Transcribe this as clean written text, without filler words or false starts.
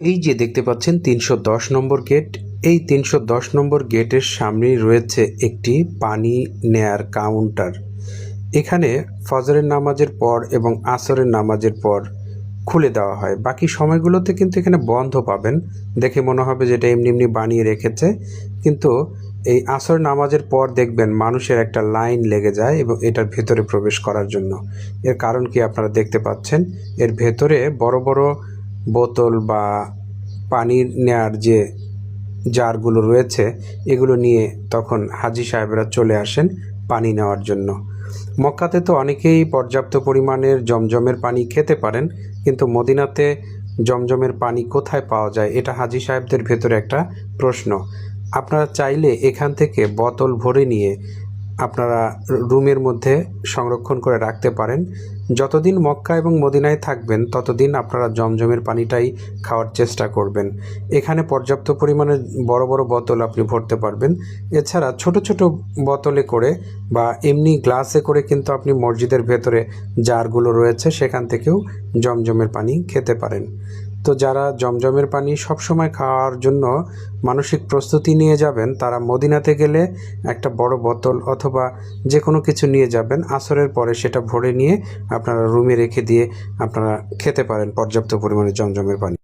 এই যে দেখতে পাচ্ছেন ৩১০ নম্বর গেট। এই ৩১০ নম্বর গেটের সামনেই রয়েছে একটি পানি নেয়ার কাউন্টার। এখানে ফজরের নামাজের পর এবং আসরের নামাজের পর খুলে দেওয়া হয়। বাকি সময়গুলোতে কিন্তু এখানে বন্ধ পাবেন। দেখে মনে হবে যে এটা এমনি এমনি বানিয়ে রেখেছে, কিন্তু এই আসর নামাজের পর দেখবেন মানুষের একটা লাইন লেগে যায় এবং এটার ভেতরে প্রবেশ করার জন্য। এর কারণ কি আপনারা দেখতে পাচ্ছেন, এর ভেতরে বড় বড় বোতল বা পানি নেয়ার যে জারগুলো রয়েছে এগুলো নিয়ে তখন হাজি সাহেবরা চলে আসেন পানি নেওয়ার জন্য। মক্কাতে তো অনেকেই পর্যাপ্ত পরিমাণের জমজমের পানি খেতে পারেন, কিন্তু মদিনাতে জমজমের পানি কোথায় পাওয়া যায়, এটা হাজি সাহেবদের ভেতরে একটা প্রশ্ন। আপনারা চাইলে এখান থেকে বোতল ভরে নিয়ে আপনারা রুমের মধ্যে সংরক্ষণ করে রাখতে পারেন। যতদিন মক্কা এবং মদিনায় থাকবেন ততদিন আপনারা জমজমের পানিটাই খাওয়ার চেষ্টা করবেন। এখানে পর্যাপ্ত পরিমাণে বড় বড় বোতল আপনি ভরতে পারবেন। এছাড়া ছোট ছোট বোতলে করে বা এমনি গ্লাসে করে কিন্তু আপনি মসজিদের ভেতরে জারগুলো রয়েছে সেখান থেকেও জমজমের পানি খেতে পারেন। তো যারা জমজমের পানি সবসময় খাওয়ার জন্য মানসিক প্রস্তুতি নিয়ে যাবেন, তারা মদিনাতে গেলে একটা বড় বোতল অথবা যে কোনো কিছু নিয়ে যাবেন। আসরের পরে সেটা ভরে নিয়ে আপনারা রুমে রেখে দিয়ে আপনারা খেতে পারেন পর্যাপ্ত পরিমাণে জমজমের পানি।